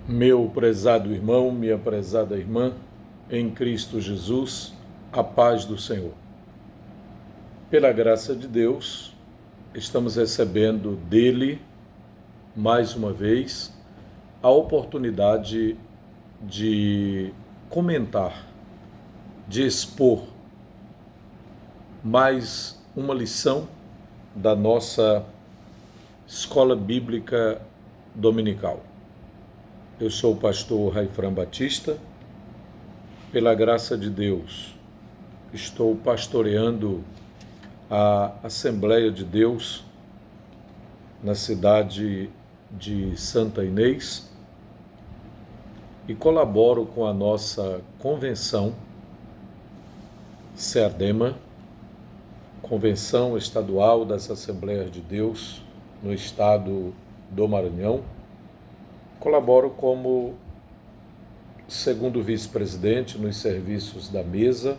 Meu prezado irmão, minha prezada irmã, em Cristo Jesus, a paz do Senhor. Pela graça de Deus, estamos recebendo dele, mais uma vez, a oportunidade de comentar, de expor mais uma lição da nossa Escola Bíblica Dominical. Eu sou o pastor Raifran Batista. Pela graça de Deus, estou pastoreando a Assembleia de Deus na cidade de Santa Inês e colaboro com a nossa convenção CEADEMA, Convenção Estadual das Assembleias de Deus no estado do Maranhão. Colaboro como segundo vice-presidente nos serviços da mesa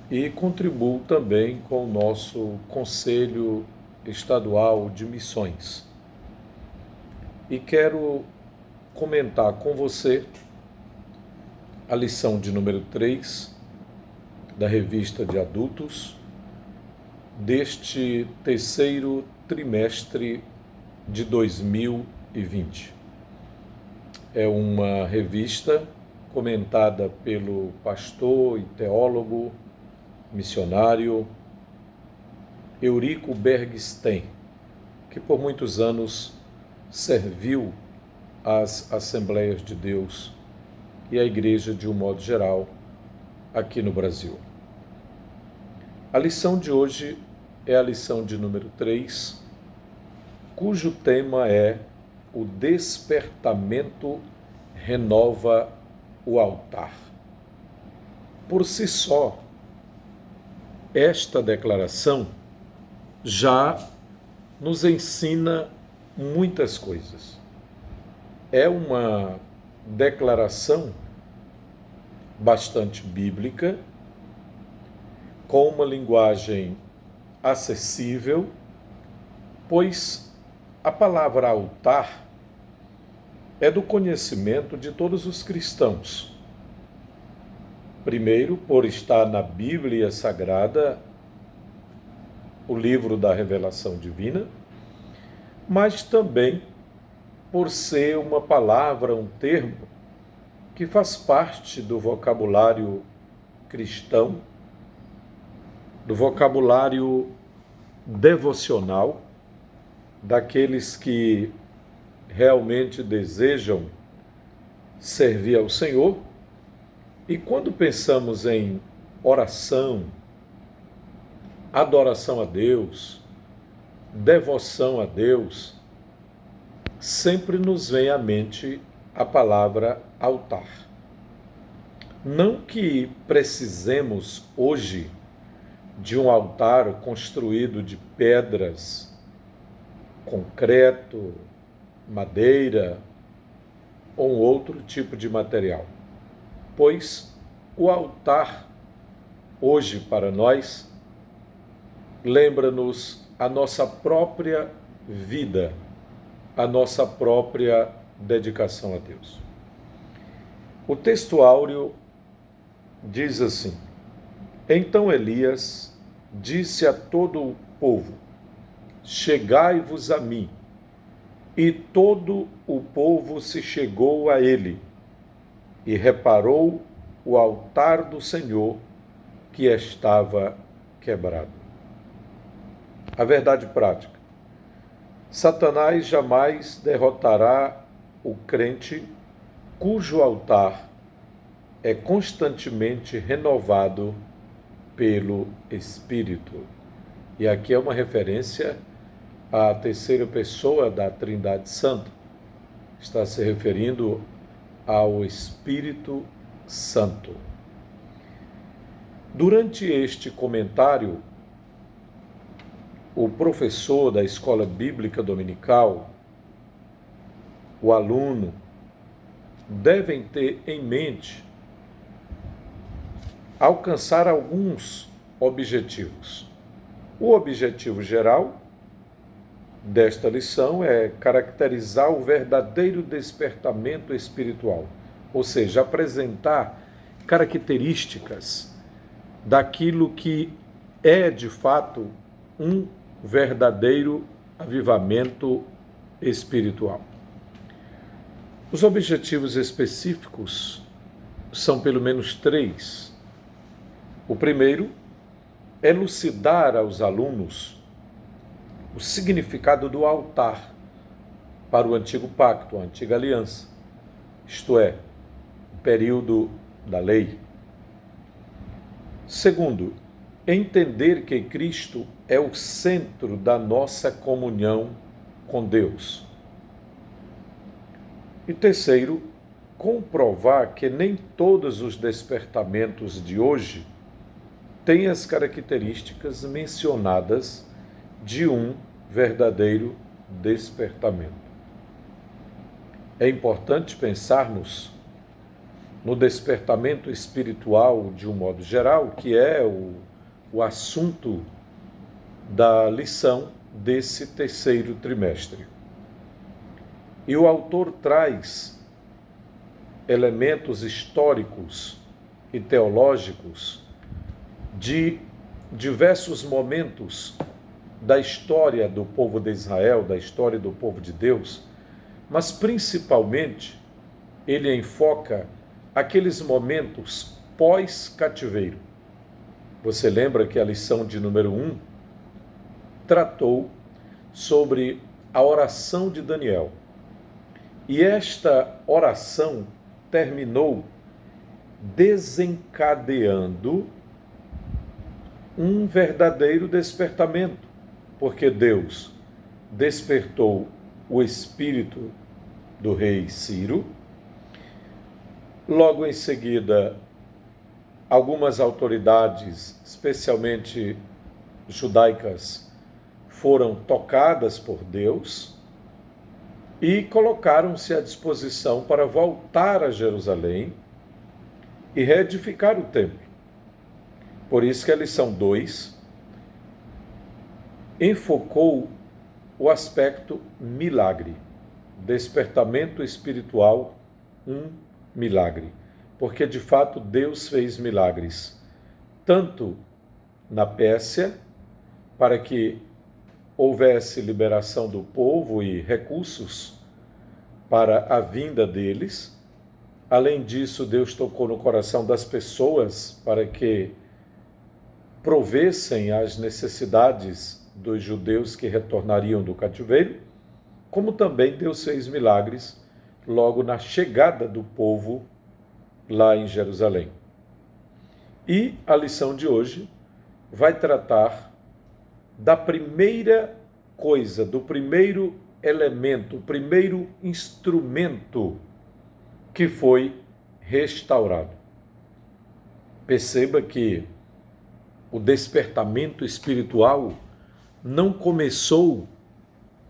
e contribuo também com o nosso Conselho Estadual de Missões. E quero comentar com você a lição de número 3 da revista de adultos deste terceiro trimestre de 2020. É uma revista comentada pelo pastor e teólogo, missionário Eurico Bergstein, que por muitos anos serviu às Assembleias de Deus e à Igreja de um modo geral aqui no Brasil. A lição de hoje é a lição de número 3, cujo tema é o despertamento renova o altar. Por si só, esta declaração já nos ensina muitas coisas. É uma declaração bastante bíblica, com uma linguagem acessível, pois a palavra altar é do conhecimento de todos os cristãos. Primeiro, por estar na Bíblia Sagrada, o livro da revelação divina, mas também por ser uma palavra, um termo, que faz parte do vocabulário cristão, do vocabulário devocional, daqueles que realmente desejam servir ao Senhor. E quando pensamos em oração, adoração a Deus, devoção a Deus, sempre nos vem à mente a palavra altar. Não que precisemos hoje de um altar construído de pedras, concreto, madeira ou outro tipo de material, pois o altar, hoje para nós, lembra-nos a nossa própria vida, a nossa própria dedicação a Deus. O texto áureo diz assim: Então Elias disse a todo o povo: Chegai-vos a mim. E todo o povo se chegou a ele, e reparou o altar do Senhor que estava quebrado. A verdade prática: Satanás jamais derrotará o crente cujo altar é constantemente renovado pelo Espírito. E aqui é uma referência à terceira pessoa da Trindade Santa. Está se referindo ao Espírito Santo. Durante este comentário, o professor da Escola Bíblica Dominical, o aluno, devem ter em mente alcançar alguns objetivos. O objetivo geral desta lição é caracterizar o verdadeiro despertamento espiritual, ou seja, apresentar características daquilo que é de fato um verdadeiro avivamento espiritual. Os objetivos específicos são pelo menos 3. O primeiro é elucidar aos alunos o significado do altar para o antigo pacto, a antiga aliança, isto é, o período da lei. Segundo, entender que Cristo é o centro da nossa comunhão com Deus. E terceiro, comprovar que nem todos os despertamentos de hoje têm as características mencionadas de um verdadeiro despertamento. É importante pensarmos no despertamento espiritual de um modo geral, que é o assunto da lição desse terceiro trimestre. E o autor traz elementos históricos e teológicos de diversos momentos da história do povo de Israel, da história do povo de Deus, mas principalmente ele enfoca aqueles momentos pós-cativeiro. Você lembra que a lição de número 1 tratou sobre a oração de Daniel. E esta oração terminou desencadeando um verdadeiro despertamento, porque Deus despertou o espírito do rei Ciro. Logo em seguida, algumas autoridades, especialmente judaicas, foram tocadas por Deus e colocaram-se à disposição para voltar a Jerusalém e reedificar o templo. Por isso que a lição 2 enfocou o aspecto milagre, despertamento espiritual, um milagre, porque de fato Deus fez milagres, tanto na Pérsia, para que houvesse liberação do povo e recursos para a vinda deles. Além disso, Deus tocou no coração das pessoas para que provessem as necessidades dos judeus que retornariam do cativeiro, como também Deus fez milagres logo na chegada do povo lá em Jerusalém. E a lição de hoje vai tratar da primeira coisa, do primeiro elemento, o primeiro instrumento que foi restaurado. Perceba que o despertamento espiritual não começou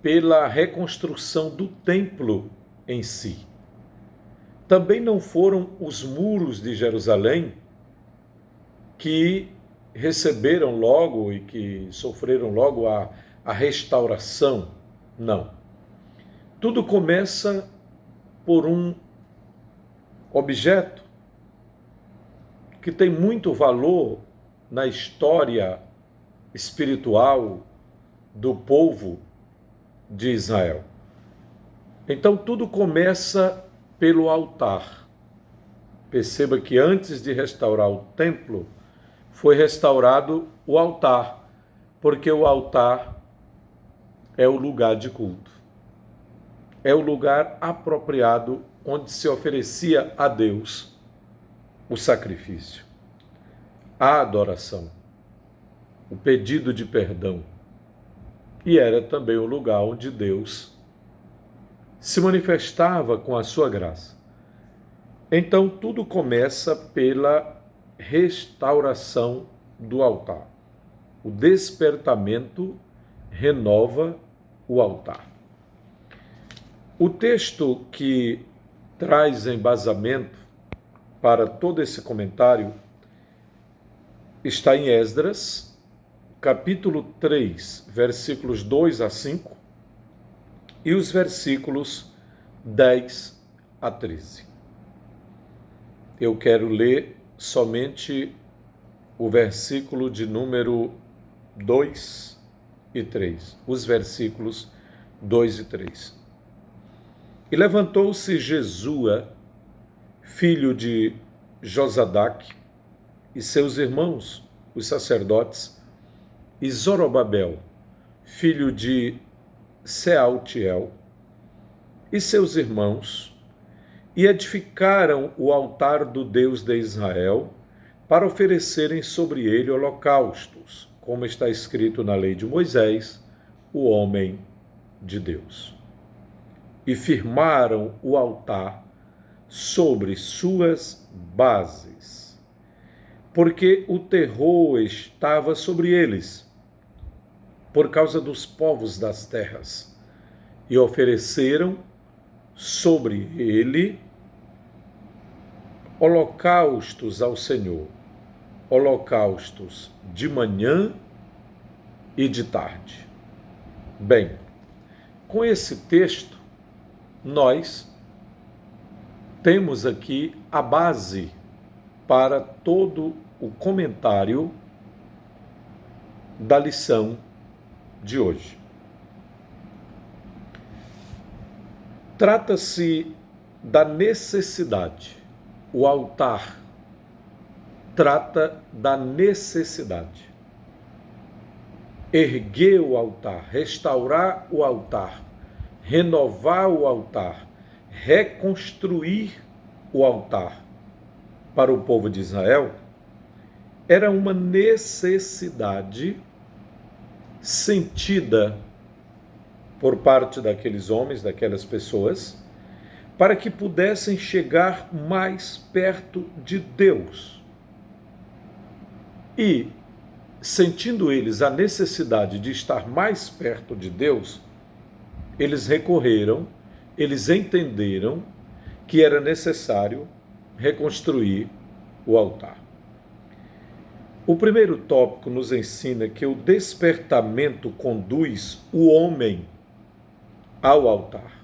pela reconstrução do templo em si. Também não foram os muros de Jerusalém que receberam logo e que sofreram logo a restauração. Não. Tudo começa por um objeto que tem muito valor na história espiritual do povo de Israel. Então tudo começa pelo altar. Perceba que antes de restaurar o templo, foi restaurado o altar, porque o altar é o lugar de culto. É o lugar apropriado onde se oferecia a Deus o sacrifício, a adoração, o pedido de perdão. E era também o lugar onde Deus se manifestava com a sua graça. Então tudo começa pela restauração do altar. O despertamento renova o altar. O texto que traz embasamento para todo esse comentário está em Esdras, capítulo 3, versículos 2 a 5, e os versículos 10 a 13. Eu quero ler somente o versículo de número 2 e 3, os versículos 2 e 3. E levantou-se Jesua, filho de Josadaque, e seus irmãos, os sacerdotes, e Zorobabel, filho de Sealtiel, e seus irmãos, e edificaram o altar do Deus de Israel, para oferecerem sobre ele holocaustos, como está escrito na lei de Moisés, o homem de Deus. E firmaram o altar sobre suas bases, porque o terror estava sobre eles, por causa dos povos das terras, e ofereceram sobre ele holocaustos ao Senhor, holocaustos de manhã e de tarde. Bem, com esse texto, nós temos aqui a base para todo o comentário da lição de hoje. Trata-se da necessidade. O altar trata da necessidade. Erguer o altar, restaurar o altar, renovar o altar, reconstruir o altar para o povo de Israel era uma necessidade sentida por parte daqueles homens, daquelas pessoas, para que pudessem chegar mais perto de Deus. E, sentindo eles a necessidade de estar mais perto de Deus, eles recorreram, eles entenderam que era necessário reconstruir o altar. O primeiro tópico nos ensina que o despertamento conduz o homem ao altar.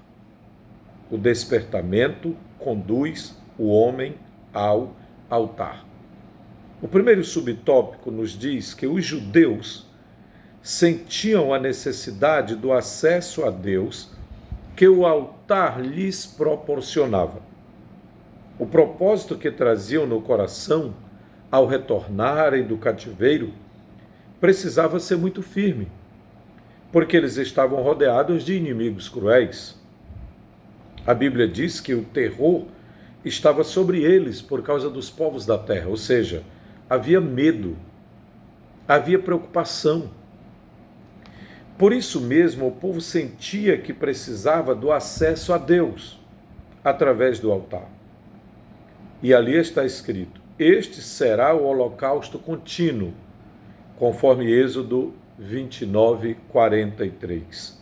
O despertamento conduz o homem ao altar. O primeiro subtópico nos diz que os judeus sentiam a necessidade do acesso a Deus que o altar lhes proporcionava. O propósito que traziam no coração ao retornarem do cativeiro precisava ser muito firme, porque eles estavam rodeados de inimigos cruéis. A Bíblia diz que o terror estava sobre eles por causa dos povos da terra, ou seja, havia medo, havia preocupação. Por isso mesmo, o povo sentia que precisava do acesso a Deus através do altar. E ali está escrito: este será o holocausto contínuo, conforme Êxodo 29, 43.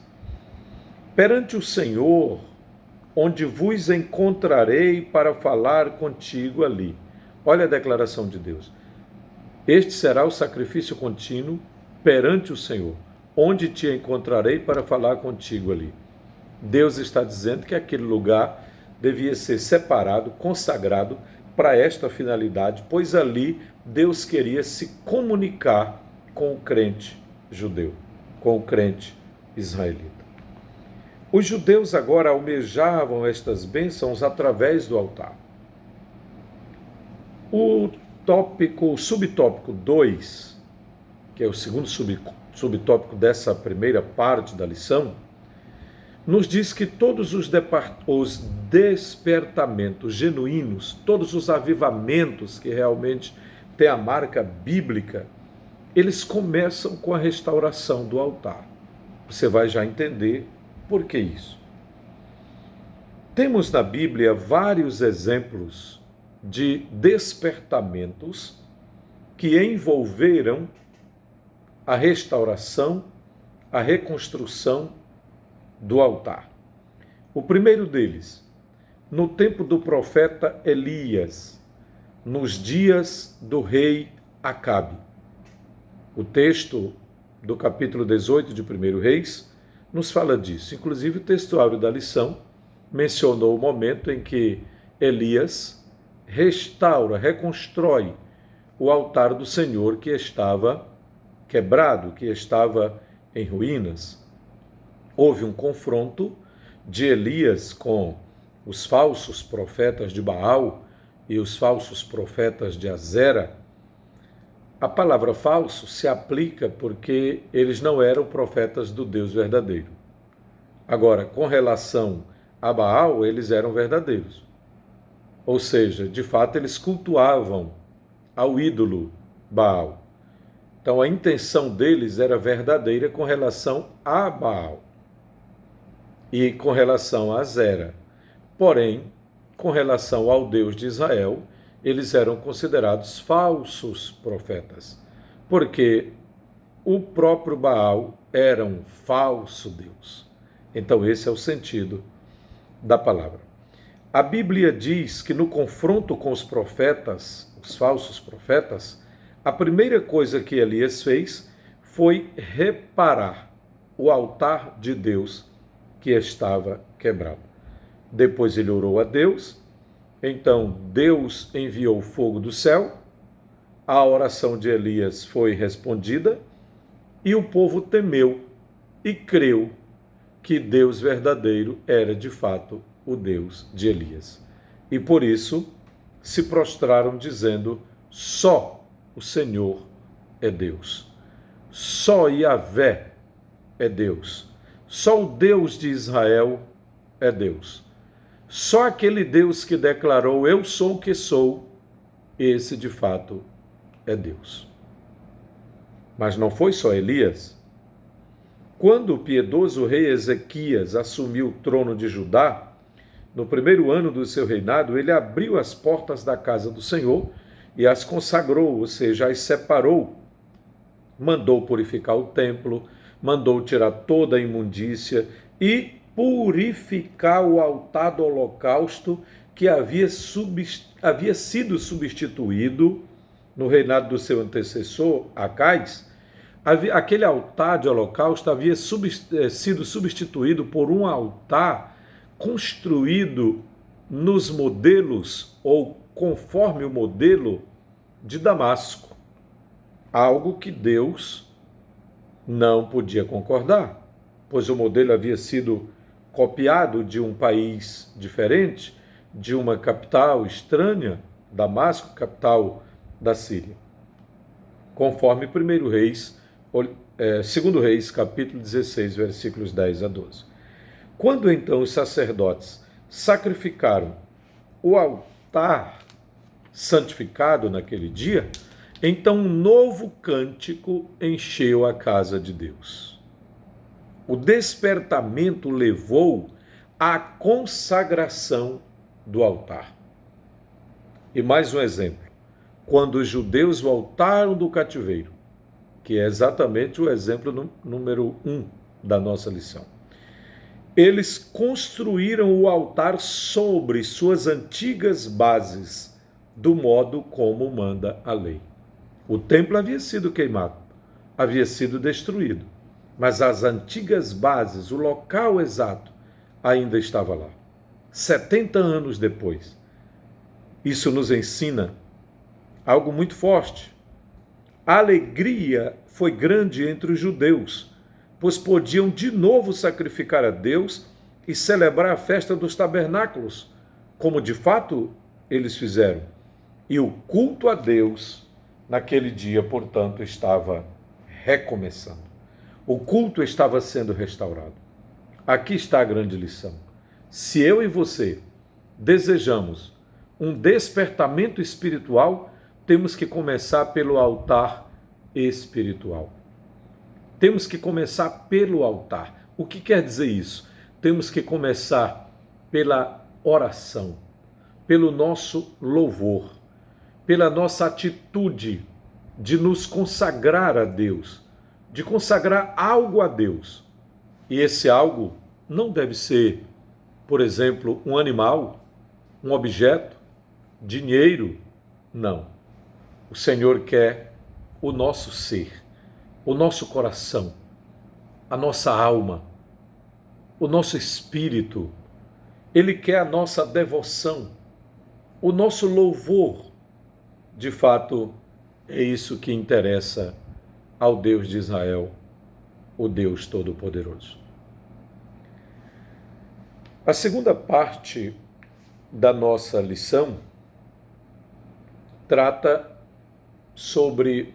Perante o Senhor, onde vos encontrarei para falar contigo ali. Olha a declaração de Deus. Este será o sacrifício contínuo perante o Senhor, onde te encontrarei para falar contigo ali. Deus está dizendo que aquele lugar devia ser separado, consagrado para esta finalidade, pois ali Deus queria se comunicar com o crente judeu, com o crente israelita. Os judeus agora almejavam estas bênçãos através do altar. O subtópico 2, que é o segundo subtópico dessa primeira parte da lição, nos diz que todos os despertamentos genuínos, todos os avivamentos que realmente têm a marca bíblica, eles começam com a restauração do altar. Você vai já entender por que isso. Temos na Bíblia vários exemplos de despertamentos que envolveram a restauração, a reconstrução do altar. O primeiro deles, no tempo do profeta Elias, nos dias do rei Acabe. O texto do capítulo 18 de 1 Reis nos fala disso. Inclusive, o textuário da lição mencionou o momento em que Elias restaura, reconstrói o altar do Senhor que estava quebrado, que estava em ruínas. Houve um confronto de Elias com os falsos profetas de Baal e os falsos profetas de Azera. A palavra falso se aplica porque eles não eram profetas do Deus verdadeiro. Agora, com relação a Baal, eles eram verdadeiros. Ou seja, de fato, eles cultuavam ao ídolo Baal. Então, a intenção deles era verdadeira com relação a Baal e com relação a Azera. Porém, com relação ao Deus de Israel, eles eram considerados falsos profetas, porque o próprio Baal era um falso Deus. Então, esse é o sentido da palavra. A Bíblia diz que no confronto com os profetas, os falsos profetas, a primeira coisa que Elias fez foi reparar o altar de Deus que estava quebrado. Depois ele orou a Deus, então Deus enviou fogo do céu, a oração de Elias foi respondida e o povo temeu e creu que Deus verdadeiro era de fato o Deus de Elias. E por isso se prostraram dizendo: só o Senhor é Deus. Só Yahvé é Deus. Só o Deus de Israel é Deus. Só aquele Deus que declarou: eu sou o que sou, esse de fato é Deus. Mas não foi só Elias. Quando o piedoso rei Ezequias assumiu o trono de Judá, no primeiro ano do seu reinado, ele abriu as portas da casa do Senhor e as consagrou, ou seja, as separou. Mandou purificar o templo, mandou tirar toda a imundícia e purificar o altar do holocausto que havia sido substituído no reinado do seu antecessor, Acais. Aquele altar de holocausto havia sido substituído por um altar construído nos modelos ou conforme o modelo de Damasco. Algo que Deus não podia concordar, pois o modelo havia sido copiado de um país diferente, de uma capital estranha, Damasco, capital da Síria. Conforme 2 Reis, capítulo 16, versículos 10 a 12. Quando então os sacerdotes sacrificaram o altar santificado naquele dia, então um novo cântico encheu a casa de Deus. O despertamento levou à consagração do altar. E mais um exemplo. Quando os judeus voltaram do cativeiro, que é exatamente o exemplo número 1 da nossa lição, eles construíram o altar sobre suas antigas bases, do modo como manda a lei. O templo havia sido queimado, havia sido destruído, mas as antigas bases, o local exato, ainda estava lá. 70 anos depois. Isso nos ensina algo muito forte. A alegria foi grande entre os judeus, pois podiam de novo sacrificar a Deus e celebrar a festa dos tabernáculos, como de fato eles fizeram. E o culto a Deus, naquele dia, portanto, estava recomeçando. O culto estava sendo restaurado. Aqui está a grande lição. Se eu e você desejamos um despertamento espiritual, temos que começar pelo altar espiritual. Temos que começar pelo altar. O que quer dizer isso? Temos que começar pela oração, pelo nosso louvor, pela nossa atitude de nos consagrar a Deus, de consagrar algo a Deus. E esse algo não deve ser, por exemplo, um animal, um objeto, dinheiro. Não. O Senhor quer o nosso ser, o nosso coração, a nossa alma, o nosso espírito, Ele quer a nossa devoção, o nosso louvor. De fato, é isso que interessa ao Deus de Israel, o Deus Todo-Poderoso. A segunda parte da nossa lição trata sobre